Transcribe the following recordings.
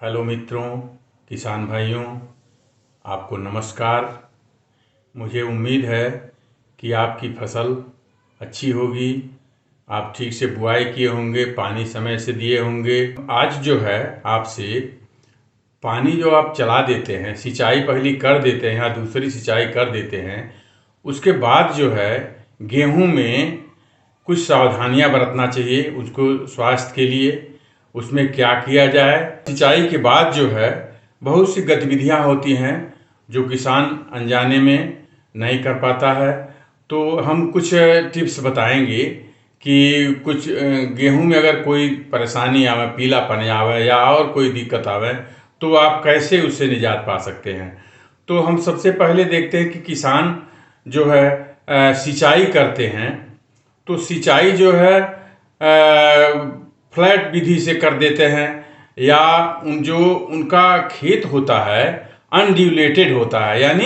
Hello मित्रों, किसान भाइयों, आपको नमस्कार। मुझे उम्मीद है कि आपकी फसल अच्छी होगी। आप ठीक से बुआई किए होंगे, पानी समय से दिए होंगे। आज जो है आपसे पानी जो आप चला देते हैं, सिंचाई पहली कर देते हैं या दूसरी सिंचाई कर देते हैं, उसके बाद जो है गेहूं में कुछ सावधानियां बरतना चाहिए उसको स्वास्थ्य के लिए। उसमें क्या किया जाए। सिंचाई के बाद जो है बहुत सी गतिविधियां होती हैं जो किसान अनजाने में नहीं कर पाता है। तो हम कुछ टिप्स बताएंगे कि कुछ गेहूं में अगर कोई परेशानी आवे, पीलापन आवे या और कोई दिक्कत आवे तो आप कैसे उससे निजात पा सकते हैं। तो हम सबसे पहले देखते हैं कि किसान जो है सिंचाई करते हैं तो सिंचाई जो है फ्लैट विधि से कर देते हैं या जो उनका खेत होता है अनड्यूलेटेड होता है, यानी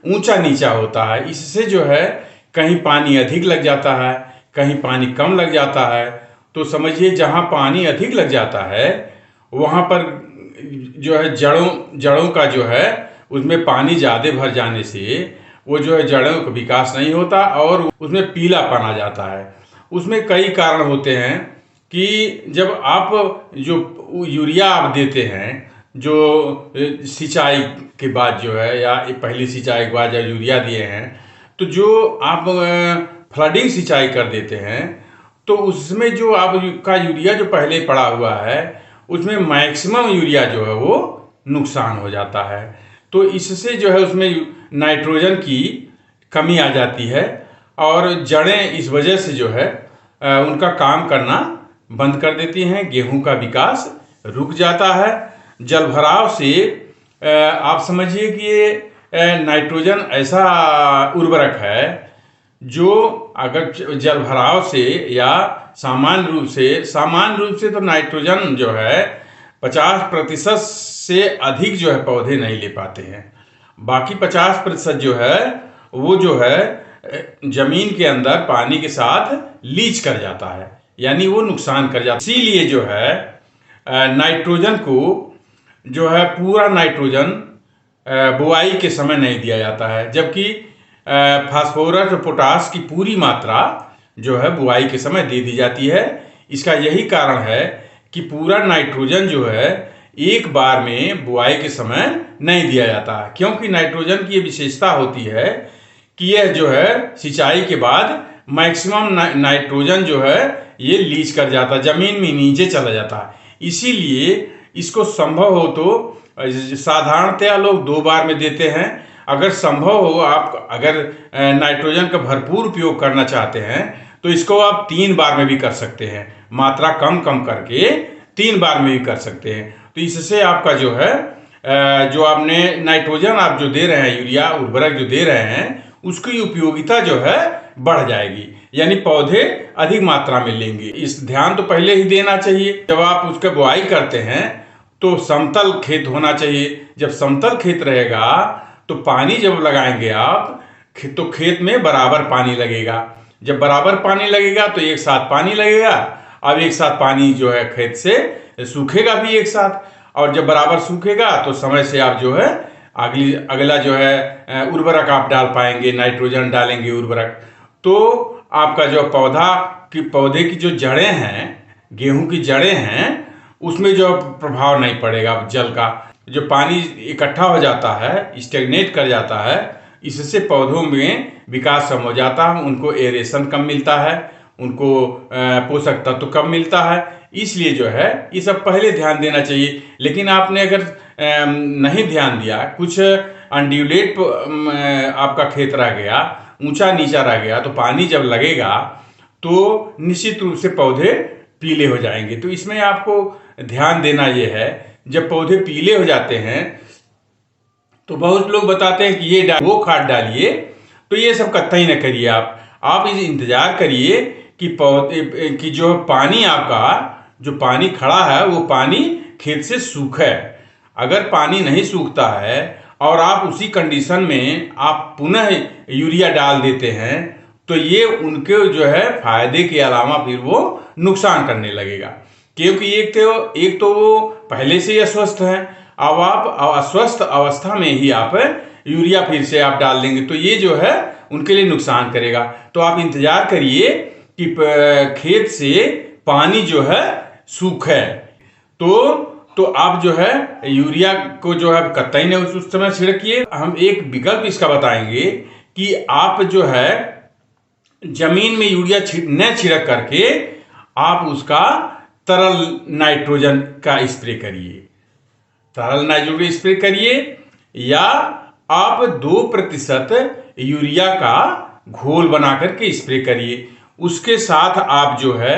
ऊंचा नीचा होता है। इससे जो है कहीं पानी अधिक लग जाता है, कहीं पानी कम लग जाता है। तो समझिए जहाँ पानी अधिक लग जाता है वहाँ पर जो है जड़ों का जो है उसमें पानी ज़्यादा भर जाने से वो जो है जड़ों का विकास नहीं होता और उसमें पीलापन आ जाता है। उसमें कई कारण होते हैं कि जब आप जो यूरिया आप देते हैं, जो सिंचाई के बाद जो है या पहली सिंचाई के बाद जब यूरिया दिए हैं, तो जो आप फ्लडिंग सिंचाई कर देते हैं तो उसमें जो आपका यूरिया जो पहले पड़ा हुआ है उसमें मैक्सिमम यूरिया जो है वो नुकसान हो जाता है। तो इससे जो है उसमें नाइट्रोजन की कमी आ जाती है और जड़ें इस वजह से जो है उनका काम करना बंद कर देती हैं, गेहूं का विकास रुक जाता है। जलभराव से आप समझिए कि ये नाइट्रोजन ऐसा उर्वरक है जो अगर जलभराव से या सामान्य रूप से तो नाइट्रोजन जो है 50% से अधिक जो है पौधे नहीं ले पाते हैं। बाकी 50% जो है वो जो है जमीन के अंदर पानी के साथ लीच कर जाता है, यानी वो नुकसान कर जाता है। इसीलिए जो है नाइट्रोजन को जो है पूरा नाइट्रोजन बुआई के समय नहीं दिया जाता है, जबकि फास्फोरस और पोटास की पूरी मात्रा जो है बुआई के समय दे दी जाती है। इसका यही कारण है कि पूरा नाइट्रोजन जो है एक बार में बुआई के समय नहीं दिया जाता, क्योंकि नाइट्रोजन की ये विशेषता होती है कि यह जो है सिंचाई के बाद मैक्सिमम नाइट्रोजन जो है ये लीच कर जाता है, जमीन में नीचे चला जाता है। इसीलिए इसको संभव हो तो साधारणतया लोग 2 बार में देते हैं। अगर संभव हो, आप अगर नाइट्रोजन का भरपूर उपयोग करना चाहते हैं तो इसको आप 3 बार में भी कर सकते हैं, मात्रा कम करके 3 बार में भी कर सकते हैं। तो इससे आपका जो है जो आपने नाइट्रोजन आप जो दे रहे हैं, यूरिया उर्वरक जो दे रहे हैं, उसकी उपयोगिता जो है बढ़ जाएगी, यानी पौधे अधिक मात्रा में लेंगे। इस ध्यान तो पहले ही देना चाहिए। जब आप उसका बुआई करते हैं तो समतल खेत होना चाहिए। जब समतल खेत रहेगा तो पानी जब लगाएंगे आप तो खेत में बराबर पानी लगेगा। जब बराबर पानी लगेगा तो एक साथ पानी लगेगा। अब एक साथ पानी जो है खेत से सूखेगा भी एक साथ, और जब बराबर सूखेगा तो समय से आप जो है अगला जो है उर्वरक आप डाल पाएंगे, नाइट्रोजन डालेंगे उर्वरक। तो आपका जो पौधे की जो जड़ें हैं, गेहूं की जड़ें हैं, उसमें जो प्रभाव नहीं पड़ेगा। जल का जो पानी इकट्ठा हो जाता है, स्टेगनेट कर जाता है, इससे पौधों में विकास कम हो जाता है, उनको एरेशन कम मिलता है, उनको पोषक तत्व कम मिलता है। इसलिए जो है ये सब पहले ध्यान देना चाहिए। लेकिन आपने अगर नहीं ध्यान दिया, कुछ अनड्यूलेट आपका खेत रह गया, ऊंचा नीचा रह गया, तो पानी जब लगेगा तो निश्चित रूप से पौधे पीले हो जाएंगे। तो इसमें आपको ध्यान देना ये है, जब पौधे पीले हो जाते हैं तो बहुत लोग बताते हैं कि ये वो खाद डालिए, तो ये सब कतई न करिए। आप इस इंतजार करिए कि पौधे की जो पानी आपका जो पानी खड़ा है वो पानी खेत से सूखे। अगर पानी नहीं सूखता है और आप उसी कंडीशन में आप पुनः यूरिया डाल देते हैं तो ये उनके जो है फायदे के अलावा फिर वो नुकसान करने लगेगा। क्योंकि एक तो वो पहले से ही अस्वस्थ है। अब आप अस्वस्थ अवस्था में ही आप यूरिया फिर से आप डाल देंगे तो ये जो है उनके लिए नुकसान करेगा। तो आप इंतजार करिए कि खेत से पानी जो है सूखे तो आप जो है यूरिया को जो है कतई नहीं उस समय छिड़किए। हम एक विकल्प इसका बताएंगे कि आप जो है जमीन में यूरिया न छिड़क करके आप उसका तरल नाइट्रोजन का स्प्रे करिए, तरल नाइट्रोजन स्प्रे करिए, या आप 2% यूरिया का घोल बना करके स्प्रे करिए। उसके साथ आप जो है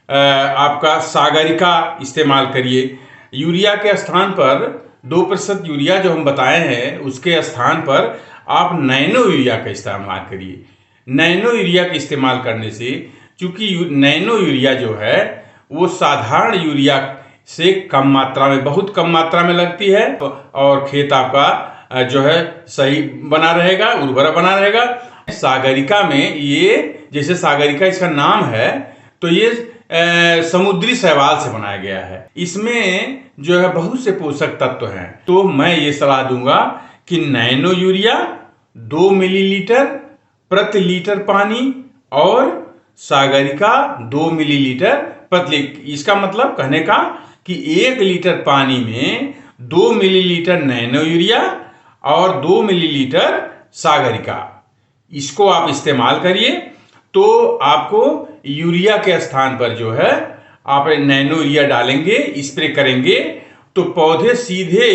आपका सागरिका इस्तेमाल करिए। यूरिया के स्थान पर 2% यूरिया जो हम बताए हैं उसके स्थान पर आप नैनो यूरिया का इस्तेमाल करिए। नैनो यूरिया के इस्तेमाल करने से, चूंकि नैनो यूरिया जो है वो साधारण यूरिया से कम मात्रा में, बहुत कम मात्रा में लगती है और खेत आपका जो है सही बना रहेगा, उर्वरा बना रहेगा। सागरिका में ये, जैसे सागरिका इसका नाम है, तो ये समुद्री शैवाल से बनाया गया है। इसमें जो है बहुत से पोषक तत्व हैं। तो मैं ये सलाह दूंगा कि नैनो यूरिया 2 मिलीलीटर प्रति लीटर पानी और सागरिका 2 मिलीलीटर प्रति। इसका मतलब कहने का कि 1 लीटर पानी में 2 मिलीलीटर नैनो यूरिया और 2 मिलीलीटर सागरिका, इसको आप इस्तेमाल करिए। तो आपको यूरिया के स्थान पर जो है आप नैनो यूरिया डालेंगे, स्प्रे करेंगे, तो पौधे सीधे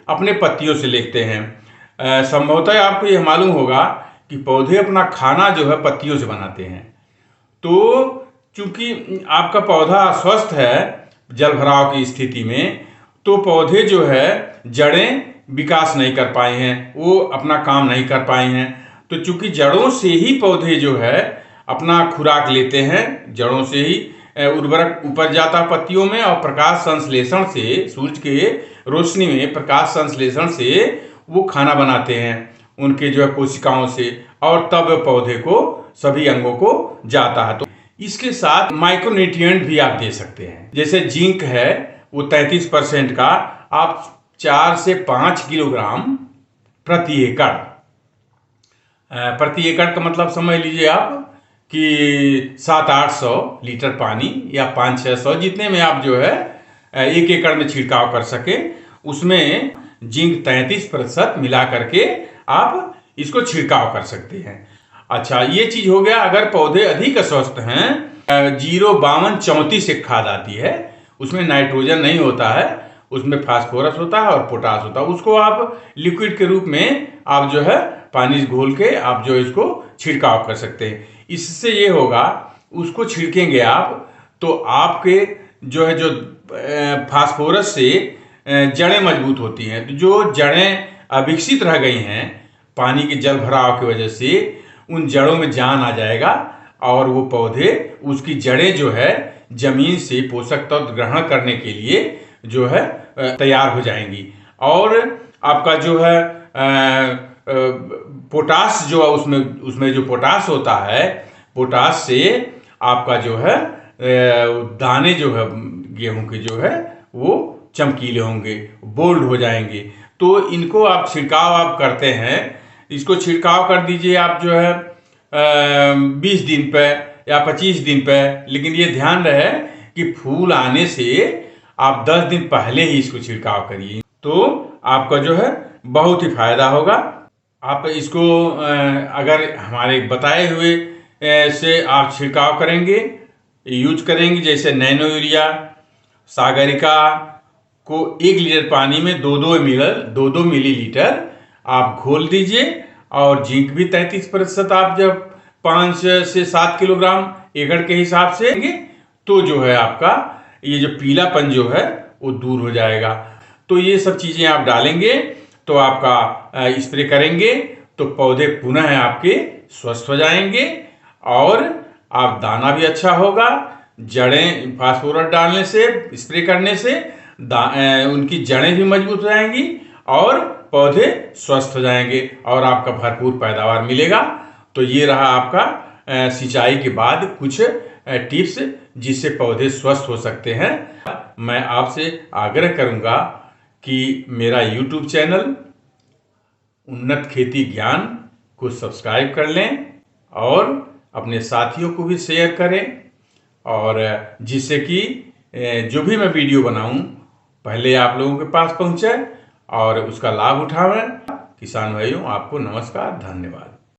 अपने पत्तियों से लेते हैं। संभवतः आपको यह मालूम होगा कि पौधे अपना खाना जो है पत्तियों से बनाते हैं। तो चूंकि आपका पौधा स्वस्थ है जल भराव की स्थिति में, तो पौधे जो है जड़ें विकास नहीं कर पाए हैं, वो अपना काम नहीं कर पाए हैं। तो चूंकि जड़ों से ही पौधे जो है अपना खुराक लेते हैं, जड़ों से ही उर्वरक ऊपर जाता पत्तियों में, और प्रकाश संश्लेषण से, सूरज के रोशनी में प्रकाश संश्लेषण से वो खाना बनाते हैं उनके जो है कोशिकाओं से, और तब पौधे को सभी अंगों को जाता है। तो इसके साथ माइक्रोन्यूट्रिएंट भी आप दे सकते हैं। जैसे जिंक है वो 33% का आप 4 से 5 किलोग्राम प्रति एकड़, प्रति एकड़ का मतलब समझ लीजिए आप कि 700-800 लीटर पानी या 500-600 जितने में आप जो है 1 एकड़ में छिड़काव कर सके, उसमें जिंक 33% मिला करके आप इसको छिड़काव कर सकते हैं। अच्छा, ये चीज हो गया। अगर पौधे अधिक अस्वस्थ हैं, 05234 एक खाद आती है, उसमें नाइट्रोजन नहीं होता है, उसमें फास्फोरस होता है और पोटास होता है। उसको आप लिक्विड के रूप में आप जो है पानी घोल के आप जो इसको छिड़काव कर सकते हैं। इससे ये होगा, उसको छिड़केंगे आप तो आपके जो है जो फास्फोरस से जड़ें मजबूत होती हैं। तो जो जड़ें अविकसित रह गई हैं पानी के जल भराव की वजह से, उन जड़ों में जान आ जाएगा और वो पौधे, उसकी जड़ें जो है जमीन से पोषक तत्व ग्रहण करने के लिए जो है तैयार हो जाएंगी। और आपका जो है पोटास जो है उसमें जो पोटास होता है, पोटास से आपका जो है दाने जो है गेहूं के जो है वो चमकीले होंगे, बोल्ड हो जाएंगे। तो इनको आप छिड़काव आप करते हैं, इसको छिड़काव कर दीजिए आप जो है 20 दिन पे या 25 दिन पे, लेकिन ये ध्यान रहे कि फूल आने से आप 10 दिन पहले ही इसको छिड़काव करिए, तो आपका जो है बहुत ही फायदा होगा। आप इसको अगर हमारे बताए हुए से आप छिड़काव करेंगे, यूज करेंगे, जैसे नैनो यूरिया, सागरिका को 1 लीटर पानी में 2-2 मिलीलीटर आप घोल दीजिए, और जिंक भी 33% आप जब 5 से 7 किलोग्राम एकड़ के हिसाब से देंगे, तो जो है आपका ये जो पीलापन जो है वो दूर हो जाएगा। तो ये सब चीजें आप डालेंगे, तो आपका स्प्रे करेंगे, तो पौधे पुनः आपके स्वस्थ हो जाएंगे और आप दाना भी अच्छा होगा। जड़ें फास्फोरस डालने से, स्प्रे करने से उनकी जड़ें भी मजबूत हो जाएंगी और पौधे स्वस्थ हो जाएंगे और आपका भरपूर पैदावार मिलेगा। तो ये रहा आपका सिंचाई के बाद कुछ टिप्स जिससे पौधे स्वस्थ हो सकते हैं। मैं आपसे आग्रह करूंगा कि मेरा YouTube चैनल उन्नत खेती ज्ञान को सब्सक्राइब कर लें और अपने साथियों को भी शेयर करें, और जिससे कि जो भी मैं वीडियो बनाऊं पहले आप लोगों के पास पहुंचे और उसका लाभ उठावें। किसान भाइयों, आपको नमस्कार, धन्यवाद।